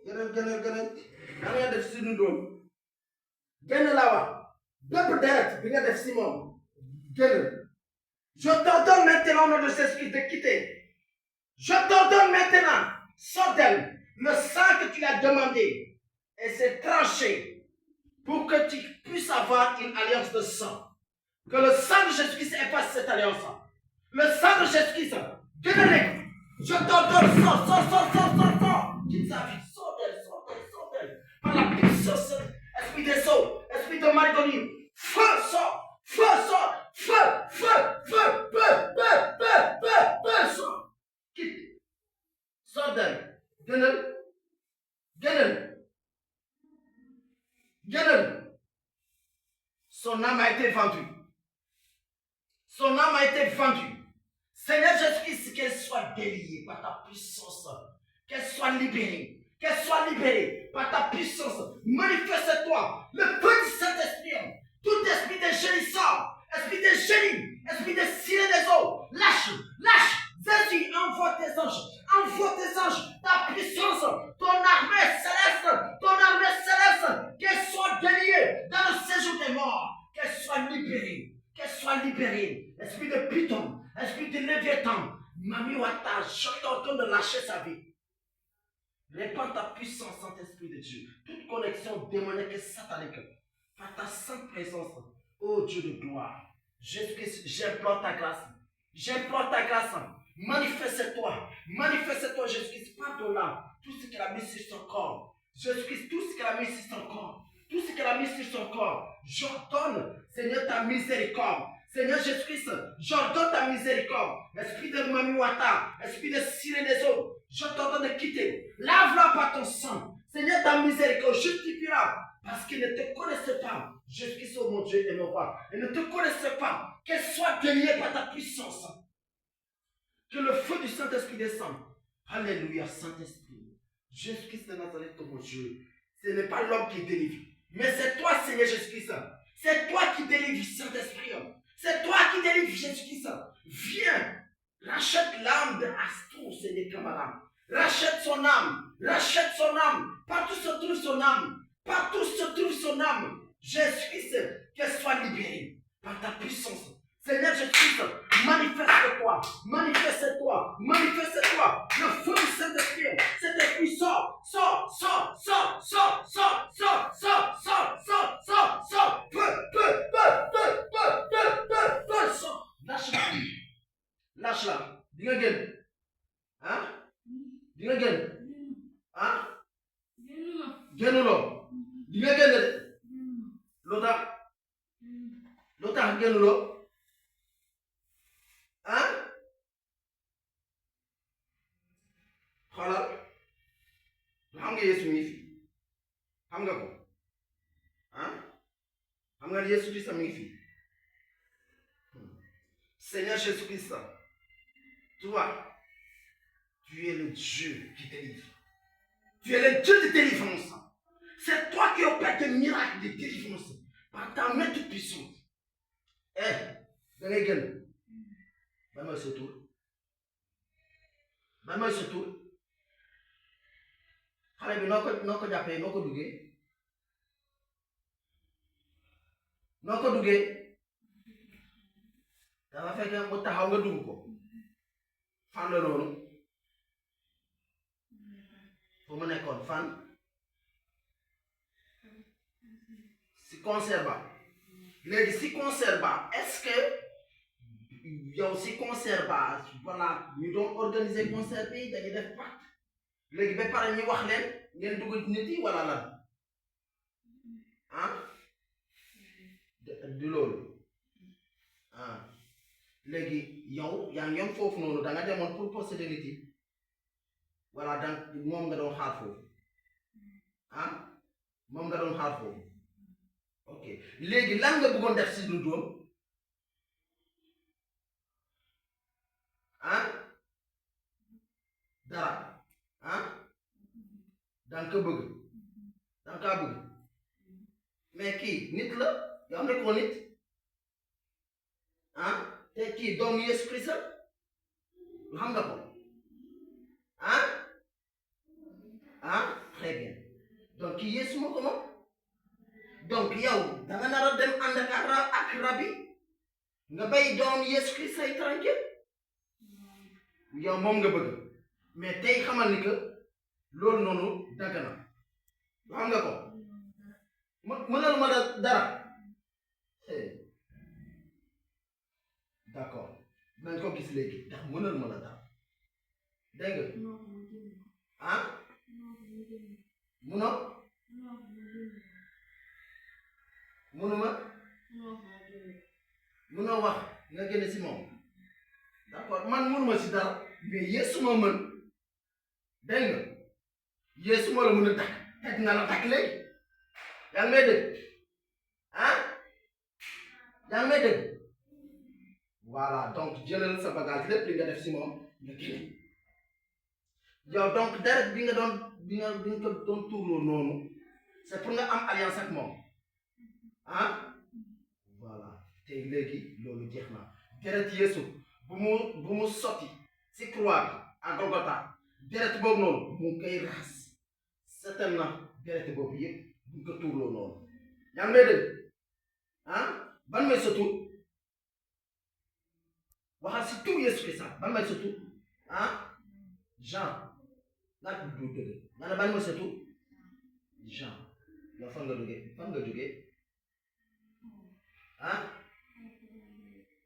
gënal da nga def si doom gën la wax bépp deret bi nga def si moom gënal. Je t'ordonne maintenant au nom de Jésus de quitter. Je t'ordonne maintenant, sors d'elle, le sang que tu as demandé et c'est tranché pour que tu puisses avoir une alliance de sang. Que le sang de Jésus-Christ efface cette alliance. Le sang de Jésus-Christ, gënal. Je t'ordonne, sors. Quitte sa vie, sors d'elle. Par la puissance, esprit des eaux, esprit de Marigonie, feu, sors. Sors. Quitte. Sors d'elle. Gënal. Son âme a été vendue. Seigneur Jésus-Christ, qu'elle soit déliée par ta puissance. Qu'elle soit libérée par ta puissance. Manifeste-toi. Le feu du Saint-Esprit. Tout esprit de gémissant, esprit de génie, esprit de sirène des eaux, lâche. Jésus, envoie tes anges, ta puissance, ton armée céleste, qu'elle soit déliée dans le séjour des morts, qu'elle soit libérée, esprit de Python, esprit de Léviathan, Mami Wata, je t'ordonne de lâcher sa vie. Répands ta puissance, Saint-Esprit de Dieu, toute connexion démoniaque et satanique, par ta sainte présence, ô Dieu de gloire. Jésus-Christ, j'implore ta grâce. Manifeste-toi, Jésus-Christ, pardonne-la tout ce qu'elle a mis sur son corps. Jésus-Christ, tout ce qu'elle a mis sur son corps, j'ordonne, Seigneur, ta miséricorde. Seigneur Jésus-Christ, j'ordonne ta miséricorde. Esprit de Mamiwata, esprit de sirène des eaux, je t'ordonne de quitter. Lave-la par ton sang. Seigneur, ta miséricorde justifiera. Parce qu'ils ne te connaissaient pas. Jésus-Christ, oh mon Dieu et mon roi. Ils ne te connaissaient pas. Qu'elle soit déliée par ta puissance. Que le feu du Saint-Esprit descende. Alléluia, Saint-Esprit. Jésus-Christ de Nazareth, oh mon Dieu. Ce n'est pas l'homme qui délivre. Mais c'est toi, Seigneur Jésus-Christ. C'est toi qui délivres, Saint-Esprit. C'est toi qui délivres, Jésus-Christ. Viens. Rachète l'âme de Astou, Seigneur Kamaram. Rachète son âme. Partout se trouve son âme. Jésus-Christ, qu'elle soit libérée par ta puissance. Seigneur Jésus-Christ, manifeste-toi. Le feu du Saint-Esprit, cet esprit sort. Feu. Lâche-la. Dis again. Hein? Dis again. Hein? Genulo. Dis again. Lota genulo. Hein? Xoolal. Xam nga Yeesu mi fi. Xam nga ko. Hein? Xam nga Yeesu Christ mi fi. Seigneur Jésus-Christ, toi, tu es le Dieu qui délivre. Tu es le Dieu de délivrance. C'est toi qui opères des miracles de délivrance par ta main toute puissante. Da ngay gën. Ban mooy sa tur. Xale bi noo ko jàppee noo ko duggee. Dafa fekk mu taxaw nga dugg ko. Fan la loolu. fu mu nekkoon fan. Si concert ba. Léegi si concert ba est-ce que yow si concert ba voilà ñu doon organiser concert bi dañuy def pacte léegi ba pare ñu wax leen ngeen dugg nit yi wala lan du loolu léegi yow yaa ngi yoon foofu noonu da nga demoon pour posséder nit yi voilà donc moom nga doon xaar foofu moom nga doon xaar foofu ok léegi lan nga bëggoon def si dundoom dara danga ko bëgg danga kaa bëgg mais kii nit la yow nekkoo nit te kii doomu Yeesu Kirist lu xam nga ko très très bien. Donc Yesu moo ko moom. Donc yow da nga nar a dem ànd ak rabi nga bay doom Yesu Christ say tranquille yow moom nga bëgg mais tey xamal ni que loolu noonu dagg na xam nga ko mënal ma la dara d'accord nañ ko gis léegi ndax mënal ma la dara dégg nga ah munoo wax nga génne si moom d'accord man mënuma si dara mais Yesu ma mën dégg nga Yesu moo la mën a takk na la takk léegi yaa ngi may dégg ah yaa ngi may dégg voilà donc jëlal sa bagage lépp li nga def si moom nga génne yow donc deret bi nga doon tuurloo noonu c'est pour nga am alliance ak moom ah voilà tey léegi loolu jeex na deret Yesu bu mu sotti si croix bi à Golgotha deret boobu noonu mu ngi koy raxas seetal na deret boobu yëpp bu nga ko tuurloo noonu yaa ngi may dégg ah ban may sa tur waxal si tur Yesu Christ ban may sa tur ah Jean nga du dëgg nga ne ban may sa tur Jean yow fan nga jógee ah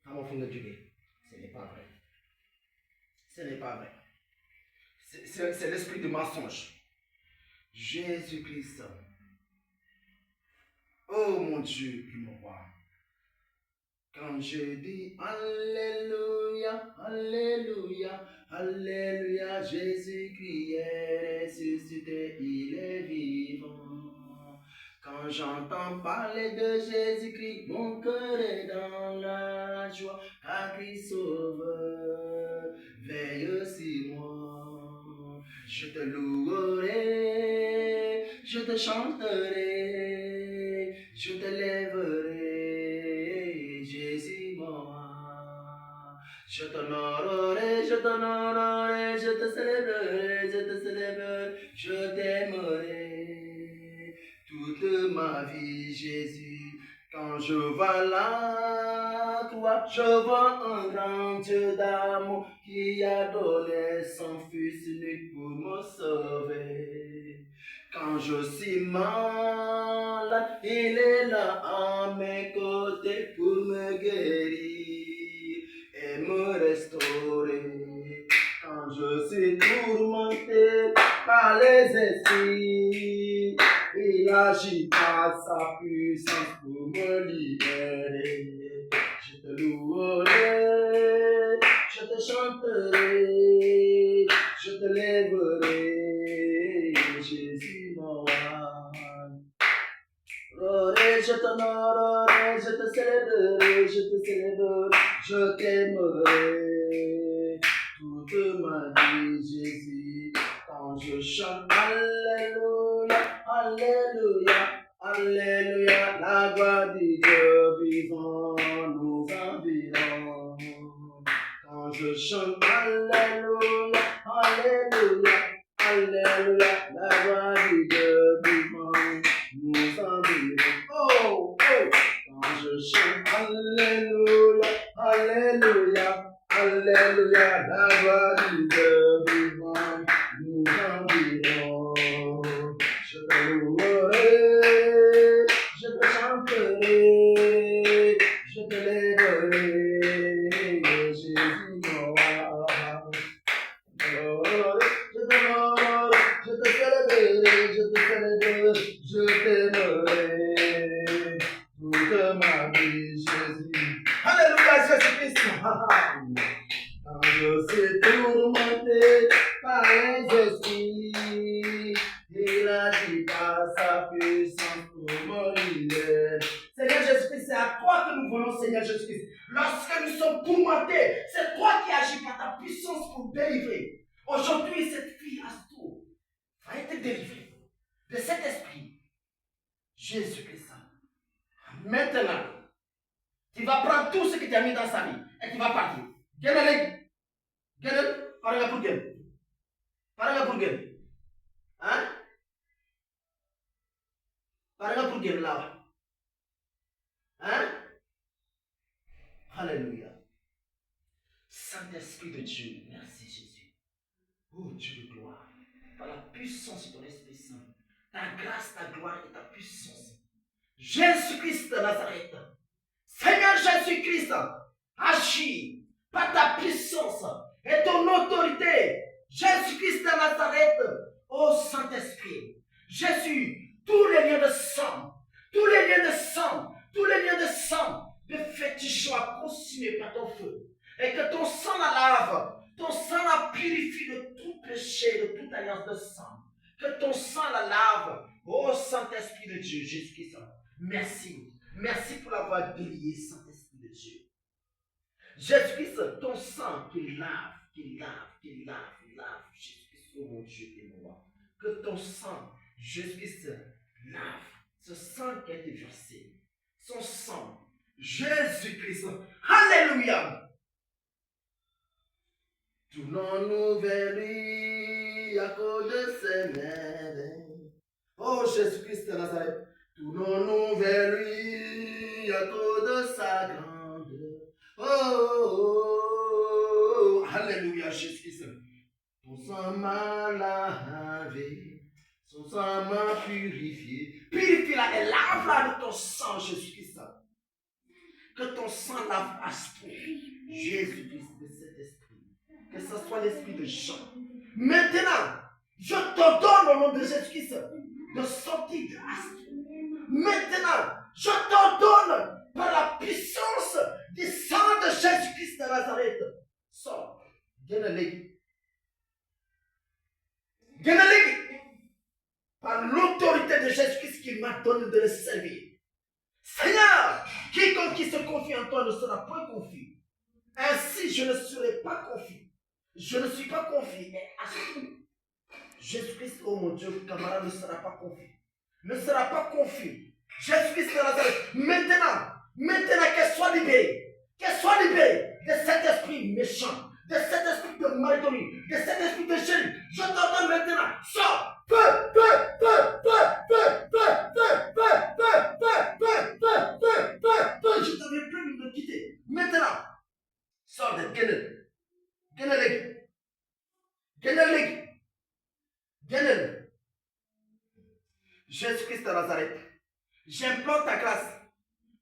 xamoo fu nga jógee ce n'est pas vrai c'est l'esprit de mensonge Jésus-Christ oh mon Dieu et mon roi quand je dis alléluia alléluia alléluia Jésus-Christ est ressuscité il est vivant. Quand j'entends parler de Jésus-Christ, mon cœur est dans la joie, car Christ sauveur veille sur moi. Je te louerai, je te chanterai, je te lèverai, Jésus moi. Je t'honorerai, je te célébrerai, je t'aimerai. Toute ma vie, Jésus, quand je vois la croix, je vois un grand Dieu d'amour qui a donné son Fils unique pour me sauver. Quand je suis malade, il est là à mes côtés pour me guérir et me restaurer. Quand je suis tourmenté par les esprits, il agit par sa puissance pour me libérer. Je te louerai, je te chanterai, je te lèverai, Jésus mon roi. Je t'honorerai, je te célébrerai, je t'aimerai. Toute ma vie, Jésus, quand je chante alléluia, alléluia, alléluia, la gloire du Dieu vivant nous environ. Quand je chante alléluia, alléluia, alléluia, la gloire du Dieu vivant nous environ. Oh, oh, quand je chante alléluia, alléluia, alléluia, la gloire du Dieu vivant nous environ. Je te louerai, je te chanterai, je te lèverai, Jésus mon roi. Je t'honorerai, je te célébrerai, je t'aimerai. Toute ma vie, Jésus. Alléluia, Jésus-Christ. Quand je suis tourmenté par les esprits, il agit par sa puissance pour me libérer. Seigneur Jésus-Christ, c'est à toi que nous venons, Seigneur Jésus-Christ. Lorsque nous sommes tourmentés, c'est toi qui agis par ta puissance pour délivrer. Aujourd'hui, cette fille Astou va être délivrée de cet esprit. Jésus-Christ. Maintenant, tu vas prendre tout ce que tu as mis dans sa vie et tu vas partir. Guénel, parle pour gueule. Hein? guérir là. Hein? Alléluia. Saint-Esprit de Dieu, merci Jésus. Oh Dieu de gloire, par la puissance de ton Esprit Saint, ta grâce, ta gloire et ta puissance. Jésus-Christ de Nazareth, Seigneur Jésus-Christ, agis par ta puissance et ton autorité. Jésus-Christ de Nazareth, ô Saint-Esprit, Jésus, tous les liens de sang, tous les liens de sang, tous les liens de sang, de fétichons à consumer par ton feu, et que ton sang la lave, ton sang la purifie de tout péché, de toute alliance de sang, que ton sang la lave, ô Saint-Esprit de Dieu, Jésus-Christ, merci, merci pour l'avoir délié, Saint-Esprit de Dieu. Jésus-Christ, ton sang qui lave, qui lave, qui lave, qui lave, Jésus-Christ, oh mon Dieu et mon roi. Que ton sang, Jésus-Christ, lave, ce sang qui a été versé, son sang, Jésus-Christ, alléluia. Tournons-nous vers lui à cause de ses merveilles. Oh Jésus-Christ de Nazareth, tournons-nous vers lui à cause de sa grandeur. Oh, alléluia, Jésus-Christ. Ton sang m'a lavé, son sang m'a purifié. Purifie-la et lave-la de ton sang, Jésus-Christ. Que ton sang lave à ce point, Jésus-Christ, de cet esprit. Que ce soit l'esprit de Jean. Maintenant, je t'ordonne au nom de Jésus-Christ de sortir de l'astre. Maintenant, je t'ordonne par la puissance du sang de Jésus-Christ de Nazareth. Sors. Viens-le. Par l'autorité de Jésus-Christ qui m'a donné de le servir. Seigneur, quiconque qui se confie en toi ne sera point confus. Ainsi, je ne serai pas confus. Je ne suis pas confus. Et assume. Jésus-Christ, oh mon Dieu, camarade, ne sera pas confus. Ne sera pas confus. Jésus-Christ de Nazareth, maintenant qu'elle soit libérée. Qu'elle soit libérée de cet esprit méchant, de cet esprit de maridonie, de cet esprit de génie. Je t'ordonne maintenant, sors. Feu. Je t'avais plus de quitter. Maintenant, sors de Guénel. Jésus-Christ de Nazareth, j'implore ta grâce.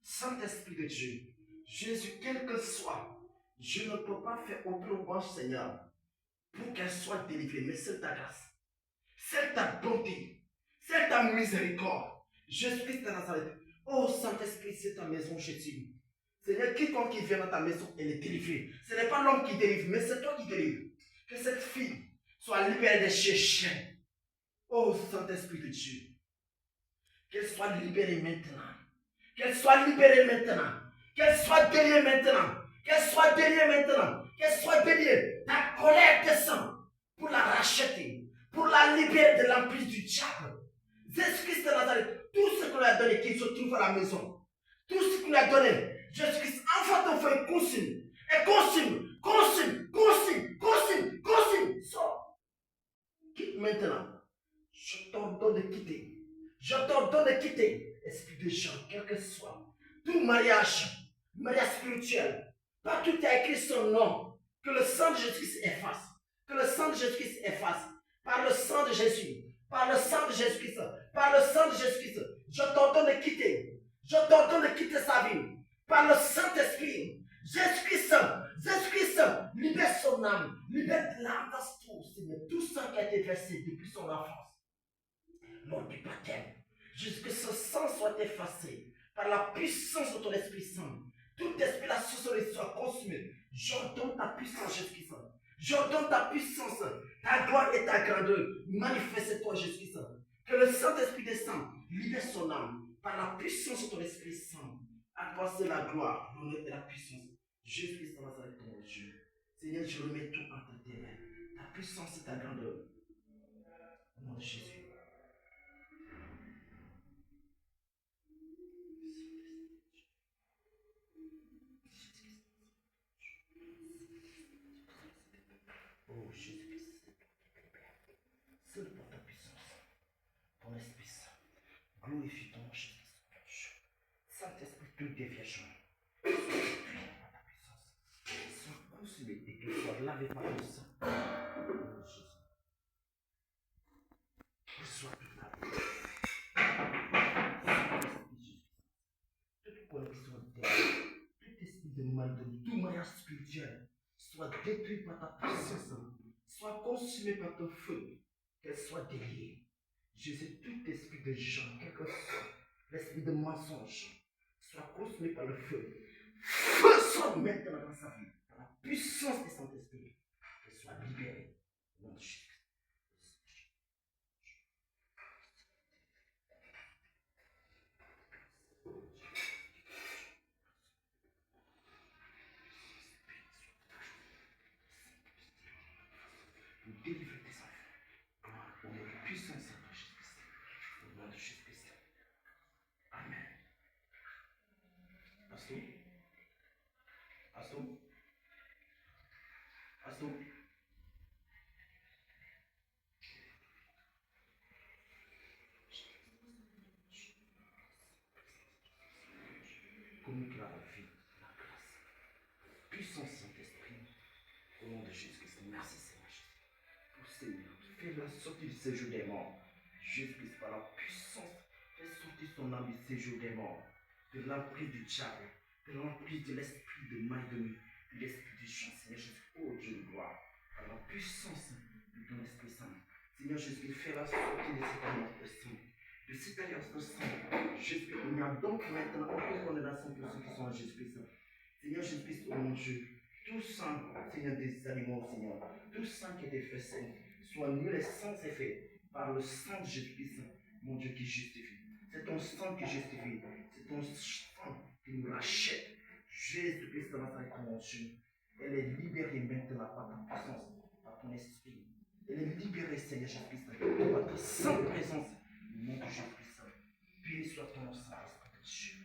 Saint-Esprit de Dieu, Jésus, quel que soit, je ne peux pas faire autrement, Seigneur, pour qu'elle soit délivrée, mais c'est ta grâce. C'est ta bonté, c'est ta miséricorde. Jésus-Christ de Nazareth, oh Saint-Esprit, c'est ta maison, Jésus. Seigneur, quiconque qui vient dans ta maison, elle est délivrée. Ce n'est pas l'homme qui délivre, mais c'est toi qui délivres. Que cette fille soit libérée des chiens. Oh Saint-Esprit de Dieu, qu'elle soit libérée maintenant. Qu'elle soit libérée maintenant. Qu'elle soit déliée maintenant. Qu'elle soit déliée maintenant. Qu'elle soit déliée. Ta colère descend pour la racheter, pour la libérer de l'emprise du diable. Jésus-Christ de Nazareth, tout ce qu'on lui a donné qui se trouve à la maison, tout ce qu'on lui a donné, Jésus-Christ, envoie ton feu et consume. Et consume. Sors. Quitte maintenant. Je t'ordonne de quitter. Esprit de Jean, quel que soit. Tout mariage spirituel, partout il y a écrit son nom. Que le sang de Jésus-Christ efface. Par le sang de Jésus. Par le sang de Jésus-Christ. Je t'ordonne de quitter. Sa vie. Par le Saint-Esprit. Jésus-Christ, libère son âme. Libère l'âme dans tout sang qui a été versé depuis son enfance. Lors du baptême, jusque ce sang soit effacé par la puissance de ton Esprit Saint. Tout esprit, la sorcellerie soit consumé. J'ordonne ta puissance, Jésus-Christ. J'ordonne ta puissance, ta gloire et ta grandeur. Manifeste-toi, Jésus-Christ. Que le Saint-Esprit descende, libère son âme par la puissance de ton Esprit Saint. À toi, c'est la gloire, l'honneur et la puissance. Jésus-Christ dans Nazareth, mon Dieu. Seigneur, je remets tout entre tes mains. Ta puissance et ta grandeur. Au nom de Jésus. Oh Jésus-Christ, seul pour ta puissance, ton Esprit Saint, glorifie ton nom, Jésus. tout déviation soit détruit par ta puissance, soit consumé et qu'il soit lavé par le sang de Jésus. Qu'il soit tout lavé. Toute connexion d'elle, tout esprit de mal, de tout moyen spirituel, soit détruit par ta puissance, soit consumé par ton feu, qu'elle soit déliée. Jésus, tout esprit de Jean, quel que soit l'esprit de mensonge, soit consumé par le feu. Feu soit maintenant dans sa vie, par la puissance du Saint-Esprit, qu'elle soit libérée. Au nom de Jésus. Nous délivrer tes enfants. Au nom de la puissance de Jésus-Christ. Au nom de Jésus-Christ. Amen. Pasteur. Pasteur. Pasteur. Communique la vie, la grâce. Puissance Saint-Esprit. Au nom de Jésus-Christ. Merci Seigneur Jésus. Pour Seigneur, fais-le sortir du séjour des morts. Jésus-Christ, par la puissance, fais sortir son âme du séjour des morts. De l'emprise du diable, de l'emprise de l'esprit de Maïdoni, de l'esprit du chant, Seigneur Jésus, oh Dieu de gloire, par la puissance de ton Esprit Saint. Seigneur Jésus, fais-la sortir de cette alliance de sang, de cette alliance de sang. Jésus, il y a donc maintenant aucune condamnation pour ceux qui sont en Jésus-Christ. Seigneur Jésus-Christ, oh mon Dieu, tout sang, Seigneur, des animaux, Seigneur, tout sang qui a été fait, Seigneur, soit nul et sans effet par le sang de Jésus-Christ, mon Dieu, qui justifie. C'est ton sang qui justifie. C'est ton sang qui nous rachète. Jésus-Christ dans sa convention. Elle est libérée maintenant par ta puissance, par ton esprit. Elle est libérée, Seigneur Jésus-Christ, par ta sainte présence. Au nom de Jésus-Christ. Béni soit ton nom, Saint-Esprit de Dieu.